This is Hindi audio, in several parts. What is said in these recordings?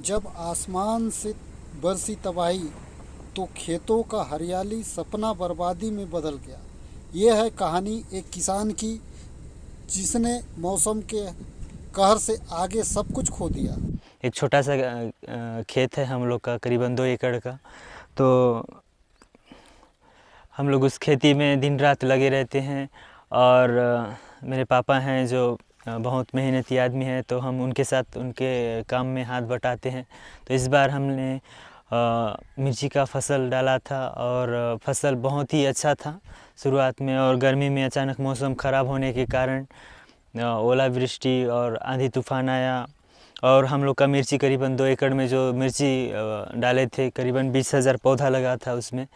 जब आसमान से बरसी तबाही तो खेतों का हरियाली सपना बर्बादी में बदल गया। ये है कहानी एक किसान की जिसने मौसम के कहर से आगे सब कुछ खो दिया। एक छोटा सा खेत है हम लोग का, करीबन 2 एकड़ का। तो हम लोग उस खेती में दिन रात लगे रहते हैं। और मेरे पापा हैं जो बहुत मेहनती आदमी हैं, तो हम उनके साथ उनके काम में हाथ बटाते हैं। तो इस बार हमने मिर्ची का फसल डाला था और फसल बहुत ही अच्छा था शुरुआत में। और गर्मी में अचानक मौसम ख़राब होने के कारण ओलावृष्टि और आंधी तूफान आया। और हम लोग का मिर्ची करीबन 2 एकड़ में जो मिर्ची डाले थे, करीबन 20,000 पौधा लगा था उसमें।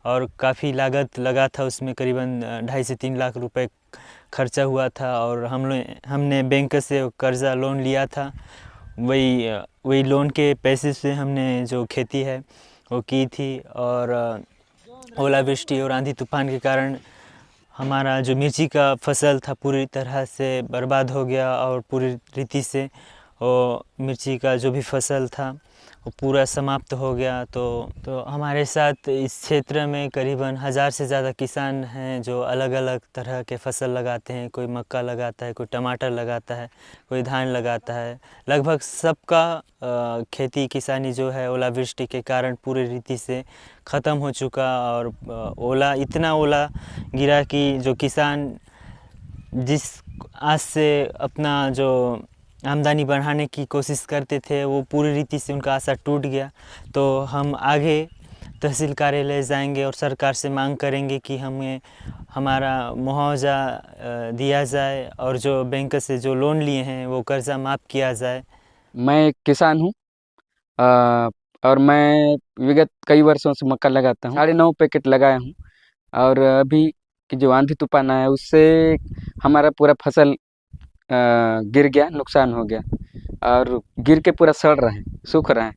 और काफ़ी लागत लगा था उसमें, करीबन 2.5 से 3 लाख रुपए खर्चा हुआ था। और हमने बैंक से कर्ज़ा लोन लिया था। वही लोन के पैसे से हमने जो खेती है वो की थी। और ओलावृष्टि और आंधी तूफान के कारण हमारा जो मिर्ची का फसल था पूरी तरह से बर्बाद हो गया। और पूरी रीति से वो मिर्ची का जो भी फसल था वो पूरा समाप्त हो गया। तो हमारे साथ इस क्षेत्र में करीबन 1000 से ज़्यादा किसान हैं जो अलग अलग तरह के फसल लगाते हैं। कोई मक्का लगाता है, कोई टमाटर लगाता है, कोई धान लगाता है। लगभग सबका खेती किसानी जो है ओलावृष्टि के कारण पूरी रीति से ख़त्म हो चुका। और इतना ओला गिरा कि जो किसान जिस आस से अपना जो आमदनी बढ़ाने की कोशिश करते थे, वो पूरी रीति से उनका आशा टूट गया। तो हम आगे तहसील कार्यालय जाएंगे और सरकार से मांग करेंगे कि हमें हमारा मुआवजा दिया जाए और जो बैंक से जो लोन लिए हैं वो कर्ज़ा माफ़ किया जाए। मैं एक किसान हूँ। अ, और मैं विगत कई वर्षों से मक्का लगाता हूँ। 9.5 पैकेट लगाया हूँ। और अभी की जो आंधी तूफान आया उससे हमारा पूरा फसल गिर गया, नुकसान हो गया। और गिर के पूरा सड़ रहा है, सूख रहा है।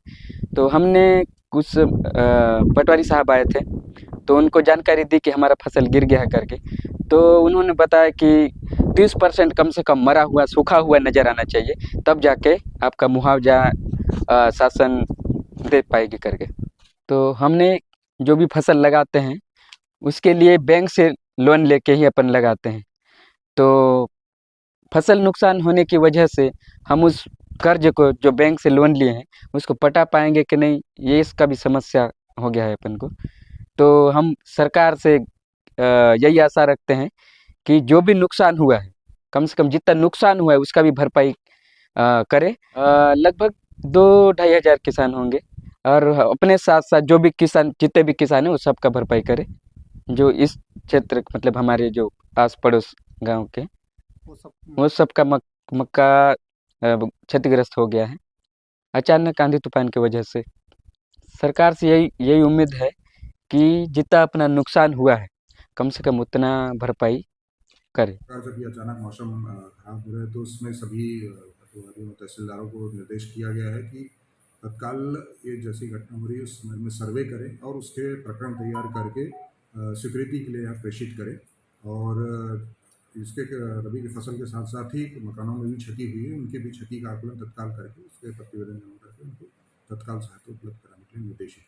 तो हमने कुछ पटवारी साहब आए थे, तो उनको जानकारी दी कि हमारा फसल गिर गया है करके। तो उन्होंने बताया कि 30% कम से कम मरा हुआ, सूखा हुआ नज़र आना चाहिए, तब जाके आपका मुआवजा शासन दे पाएगी करके। तो हमने जो भी फसल लगाते हैं उसके लिए बैंक से लोन लेके ही अपन लगाते हैं। तो फसल नुकसान होने की वजह से हम उस कर्ज को जो बैंक से लोन लिए हैं उसको पटा पाएंगे कि नहीं, ये इसका भी समस्या हो गया है अपन को। तो हम सरकार से यही आशा रखते हैं कि जो भी नुकसान हुआ है, कम से कम जितना नुकसान हुआ है उसका भी भरपाई करे। लगभग 2-2.5 हज़ार किसान होंगे। और अपने साथ साथ जो भी किसान, जितने भी किसान हैं, वो सबका भरपाई करे जो इस क्षेत्र मतलब हमारे जो आस पड़ोस गांव के, वो सबका मक्का क्षतिग्रस्त हो गया है अचानक आंधी तूफान की वजह से। सरकार से यही उम्मीद है कि जितना अपना नुकसान हुआ है कम से कम उतना भरपाई करे। जब ये अचानक मौसम खराब हो रहा है तो उसमें सभी पटवारियों और तहसीलदारों को निर्देश किया गया है कि तत्काल ये जैसी घटना हो रही है उसमें सर्वे करें और उसके प्रकरण तैयार करके स्वीकृति के लिए यहाँ प्रेषित करें। और इसके रबी की फसल के साथ साथ ही मकानों में भी क्षति हुई है, उनके भी क्षति का आकलन तत्काल करके उसके प्रतिवेदन जमा करके उनको तत्काल सहायता उपलब्ध कराने के लिए निर्देशित